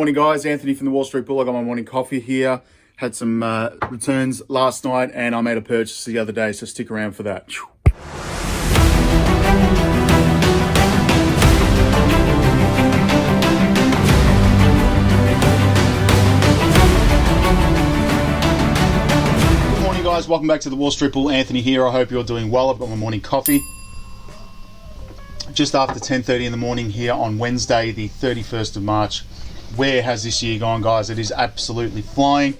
Morning guys, Anthony from the Wall Street Bull. I got my morning coffee here. Had some returns last night and I made a purchase the other day, so stick around for that. Good morning guys, welcome back to the Wall Street Bull. Anthony here. I hope you're doing well. I've got my morning coffee just after 10:30 in the morning here on Wednesday, the 31st of March. Where has this year gone, guys? It is absolutely flying.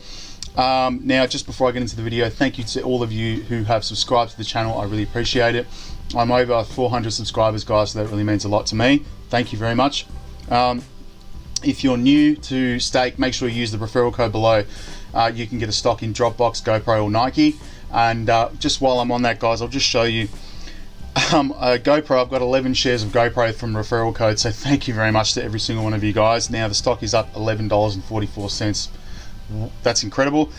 Now, just before I get into the video, thank you to all of you who have subscribed to the channel. I really appreciate it. I'm over 400 subscribers, guys, so that really means a lot to me. Thank you very much. If you're new to Stake, make sure you use the referral code below. You can get a stock in Dropbox, GoPro, or Nike. And just while I'm on that, guys, I'll just show you GoPro. I've got 11 shares of GoPro from referral code, so thank you very much to every single one of you guys. Now the stock is up $11.44. That's incredible.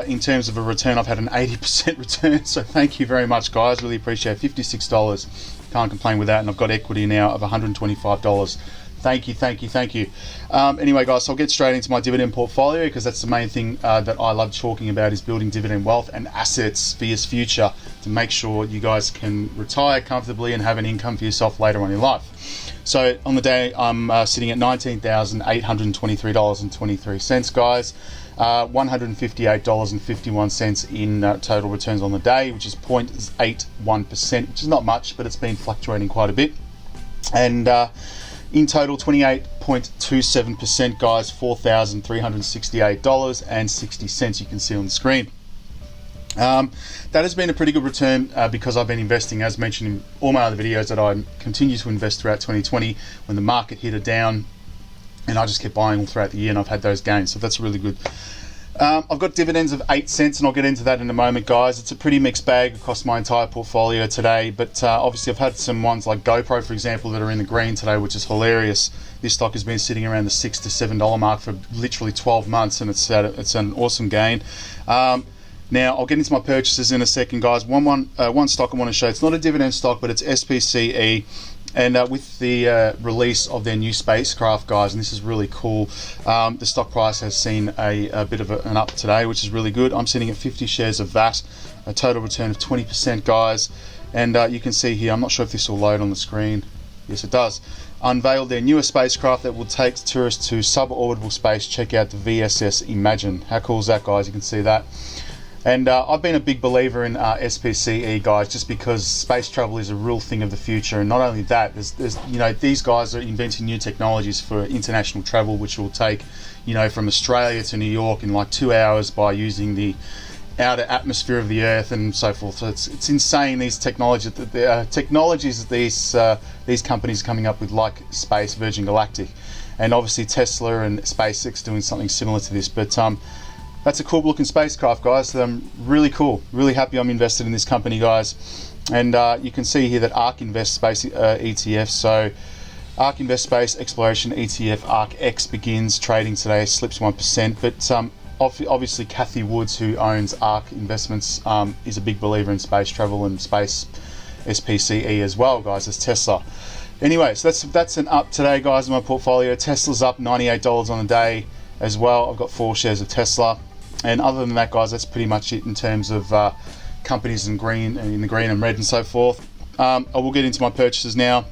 In terms of a return, I've had an 80% return, so thank you very much, guys. Really appreciate it. $56. Can't complain with that, and I've got equity now of $125. Thank you, thank you, thank you. Anyway, guys, so I'll get straight into my dividend portfolio because that's the main thing that I love talking about, is building dividend wealth and assets for your future to make sure you guys can retire comfortably and have an income for yourself later on in life. So on the day, I'm sitting at $19,823.23, guys. $158.51 in total returns on the day, which is 0.81%, which is not much, but it's been fluctuating quite a bit. And in total, 28.27%, guys, $4,368.60, you can see on the screen. That has been a pretty good return because I've been investing, as mentioned in all my other videos, that I continue to invest throughout 2020 when the market hit a down, and I just kept buying all throughout the year, and I've had those gains, so that's really good. I've got dividends of 8 cents, and I'll get into that in a moment, guys. It's a pretty mixed bag across my entire portfolio today, but obviously I've had some ones like GoPro, for example, that are in the green today, which is hilarious. This stock has been sitting around the $6 to $7 mark for literally 12 months, and it's an awesome gain. Now, I'll get into my purchases in a second, guys. One stock I want to show, it's not a dividend stock, but it's SPHD. And with the release of their new spacecraft, guys, and this is really cool, the stock price has seen a bit of an up today, which is really good. I'm sitting at 50 shares of that, a total return of 20%, guys. And you can see here, I'm not sure if this will load on the screen. Yes, it does. Unveiled their newest spacecraft that will take tourists to suborbital space. Check out the VSS Imagine. How cool is that, guys? You can see that. And I've been a big believer in SPHD, guys, just because space travel is a real thing of the future. And not only that, there's these guys are inventing new technologies for international travel, which will take, from Australia to New York in like 2 hours by using the outer atmosphere of the Earth and so forth. So it's insane, these technologies that these companies are coming up with, like Space, Virgin Galactic, and obviously Tesla and SpaceX doing something similar to this. But that's a cool looking spacecraft, guys. Really cool. Really happy I'm invested in this company, guys. And you can see here that ARK Invest Space ETF. So ARK Invest Space Exploration ETF ARK X begins trading today, slips 1%. But obviously Kathy Woods, who owns ARK Investments, is a big believer in space travel and space SPCE as well, guys, as Tesla. Anyway, so that's an up today, guys, in my portfolio. Tesla's up $98 on the day as well. I've got 4 shares of Tesla. And other than that, guys, that's pretty much it in terms of companies in the green and red and so forth. I will get into my purchases now.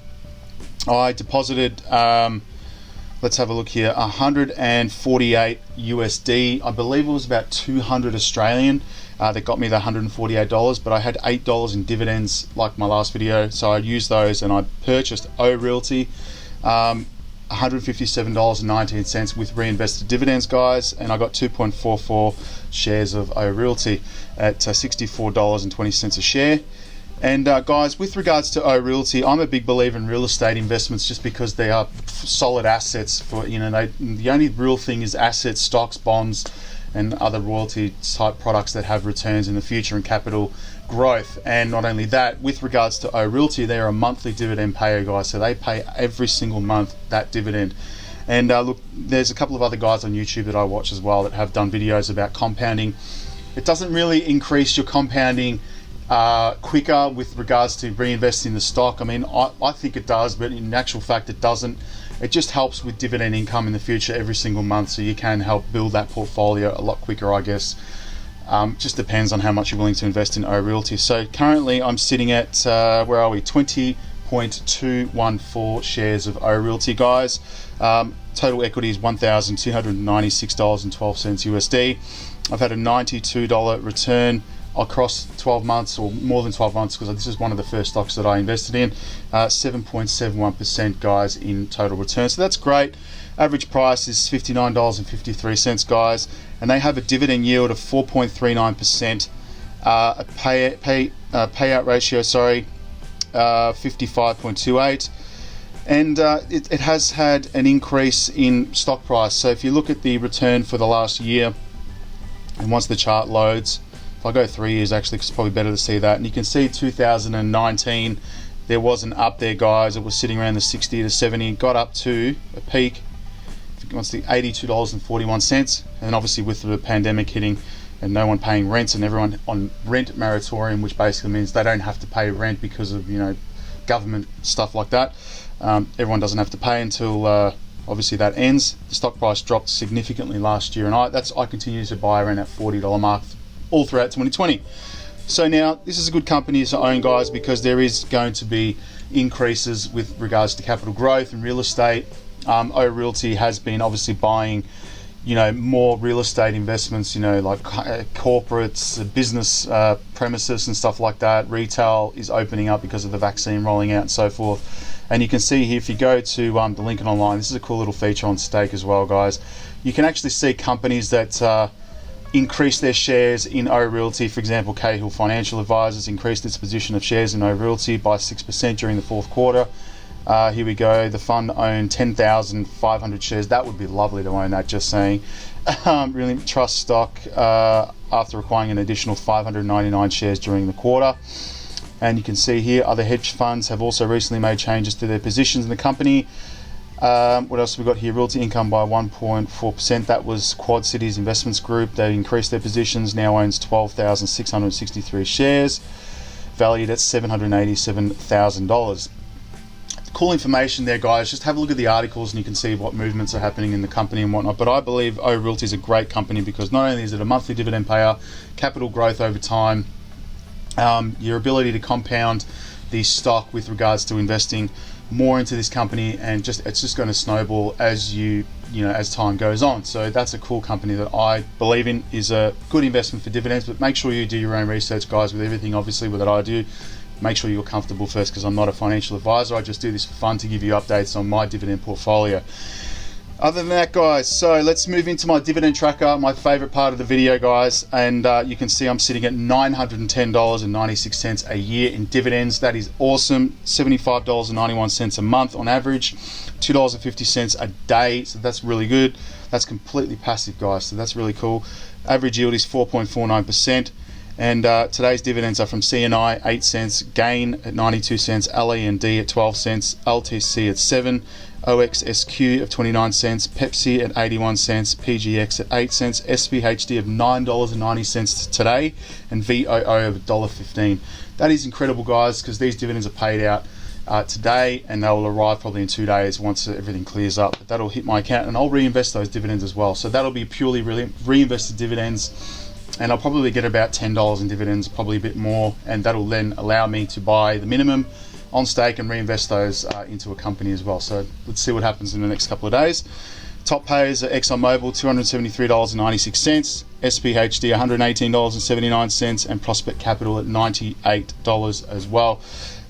I deposited, let's have a look here, 148 USD. I believe it was about 200 Australian that got me the $148, but I had $8 in dividends like my last video, so I used those and I purchased Realty. $157.19 with reinvested dividends, guys, and I got 2.44 shares of Realty at $64.20 a share. And guys, with regards to Realty, I'm a big believer in real estate investments just because they are solid assets. For the only real thing is assets, stocks, bonds, and other royalty type products that have returns in the future and capital growth. And not only that, with regards to Realty, they're a monthly dividend payer, guys, so they pay every single month that dividend. And look, there's a couple of other guys on YouTube that I watch as well that have done videos about compounding. It doesn't really increase your compounding quicker with regards to reinvesting the stock. I mean, I think it does, but in actual fact it doesn't. it just helps with dividend income in the future every single month, so you can help build that portfolio a lot quicker, I guess. Just depends on how much you're willing to invest in Realty. So currently I'm sitting at, where are we, 20.214 shares of Realty, guys. Total equity is $1,296.12 USD. I've had a $92 return across 12 months, or more than 12 months, because this is one of the first stocks that I invested in. 7.71%, guys, in total return. So that's great. Average price is $59.53, guys, and they have a dividend yield of 4.39%. A payout ratio, 55.28. And it has had an increase in stock price. So if you look at the return for the last year, and once the chart loads, if I go 3 years, actually, it's probably better to see that. And you can see 2019, there was an up there, guys. It was sitting around the 60 to 70, got up to a peak, once the $82.41. And obviously with the pandemic hitting and no one paying rents and everyone on rent moratorium, which basically means they don't have to pay rent because of, government stuff like that. Everyone doesn't have to pay until obviously that ends. The stock price dropped significantly last year, and I continue to buy around that $40 mark all throughout 2020. So now this is a good company to own, guys, because there is going to be increases with regards to capital growth and real estate. Realty has been obviously buying, more real estate investments, like corporates, business premises and stuff like that. Retail is opening up because of the vaccine rolling out and so forth. And you can see here, if you go to the Lincoln Online, this is a cool little feature on Stake as well, guys. You can actually see companies that increase their shares in Realty. For example, Cahill Financial Advisors increased its position of shares in Realty by 6% during the fourth quarter. Here we go. The fund owned 10,500 shares. That would be lovely to own that, just saying. Really, Trust Stock, after acquiring an additional 599 shares during the quarter. And you can see here, other hedge funds have also recently made changes to their positions in the company. What else have we got here? Realty Income by 1.4%. That was Quad Cities Investments Group. They increased their positions, now owns 12,663 shares, valued at $787,000. Cool information there, guys. Just have a look at the articles and you can see what movements are happening in the company and whatnot. But I believe Realty is a great company because not only is it a monthly dividend payer, capital growth over time, your ability to compound the stock with regards to investing more into this company, and it's just going to snowball as as time goes on. So that's a cool company that I believe in, is a good investment for dividends. But make sure you do your own research, guys, with everything obviously that I do. Make sure you're comfortable first, because I'm not a financial advisor. I just do this for fun to give you updates on my dividend portfolio. Other than that, guys, so let's move into my dividend tracker, my favorite part of the video, guys. And you can see I'm sitting at $910.96 a year in dividends. That is awesome. $75.91 a month on average, $2.50 a day. So that's really good. That's completely passive, guys. So that's really cool. Average yield is 4.49%. And today's dividends are from CNI, 8 cents, Gain at 92 cents, LE&D at 12 cents, LTC at 7, OXSQ of 29 cents, Pepsi at 81 cents, PGX at 8 cents, SPHD of $9.90 today, and VOO of $1.15. That is incredible, guys, because these dividends are paid out today, and they will arrive probably in 2 days once everything clears up. But that'll hit my account, and I'll reinvest those dividends as well. So that'll be purely reinvested dividends. And I'll probably get about $10 in dividends, probably a bit more, and that'll then allow me to buy the minimum on Stake and reinvest those into a company as well. So let's see what happens in the next couple of days. Top payers are ExxonMobil, $273.96, SPHD, $118.79, and Prospect Capital at $98 as well.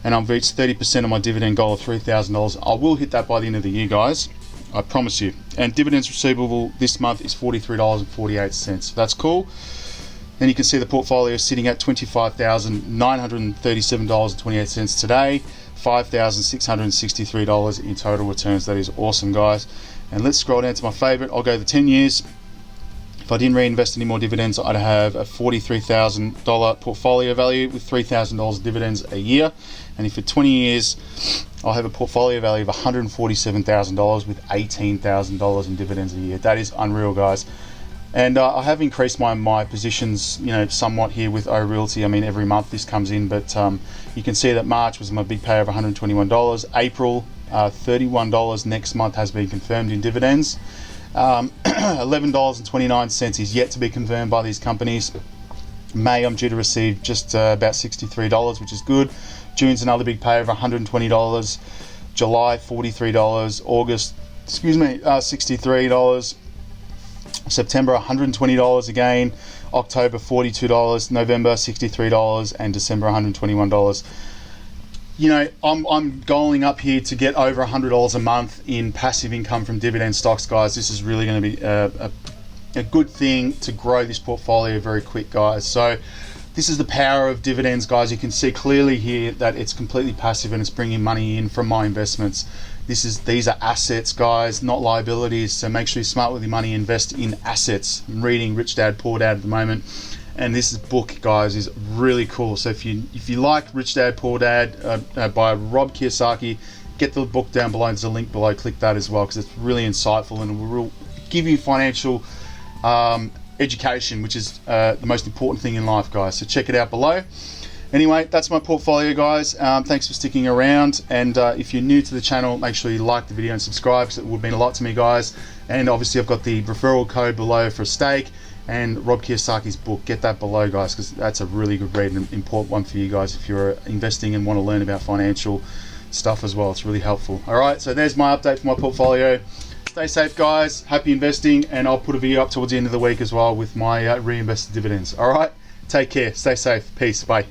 And I've reached 30% of my dividend goal of $3,000. I will hit that by the end of the year, guys. I promise you. And dividends receivable this month is $43.48. So that's cool. And you can see the portfolio is sitting at $25,937.28 today, $5,663 in total returns. That is awesome, guys. And let's scroll down to my favorite. I'll go the 10 years. If I didn't reinvest any more dividends, I'd have a $43,000 portfolio value with $3,000 dividends a year. And if for 20 years, I'll have a portfolio value of $147,000 with $18,000 in dividends a year. That is unreal, guys. And I have increased my positions, somewhat here with Realty. I mean, every month this comes in, but you can see that March was my big pay of $121. April $31 next month has been confirmed in dividends. $11.29 is yet to be confirmed by these companies. May, I'm due to receive just about $63, which is good. June's another big pay of $120. July, $43. August, $63. September, $120 again. October, $42. November, $63. And December, $121. You know, I'm goaling up here to get over $100 a month in passive income from dividend stocks, guys. This is really going to be a good thing to grow this portfolio very quick, guys. So this is the power of dividends, guys. You can see clearly here that it's completely passive and it's bringing money in from my investments. These are assets, guys, not liabilities. So make sure you're smart with your money. Invest in assets. I'm reading Rich Dad Poor Dad at the moment, and this book, guys, is really cool. So if you like Rich Dad Poor Dad by Rob Kiyosaki, get the book down below. There's a link below. Click that as well, because it's really insightful and will give you financial education, which is the most important thing in life, guys. So check it out below. Anyway, that's my portfolio, guys. Thanks for sticking around, and if you're new to the channel, make sure you like the video and subscribe, because it would mean a lot to me, guys. And obviously I've got the referral code below for a stake, and Rob Kiyosaki's book. Get that below, guys, because that's a really good read and important one for you guys if you're investing and want to learn about financial stuff as well. It's really helpful. All right, so there's my update for my portfolio. Stay safe, guys. Happy investing, and I'll put a video up towards the end of the week as well with my reinvested dividends. All right, take care. Stay safe. Peace. Bye.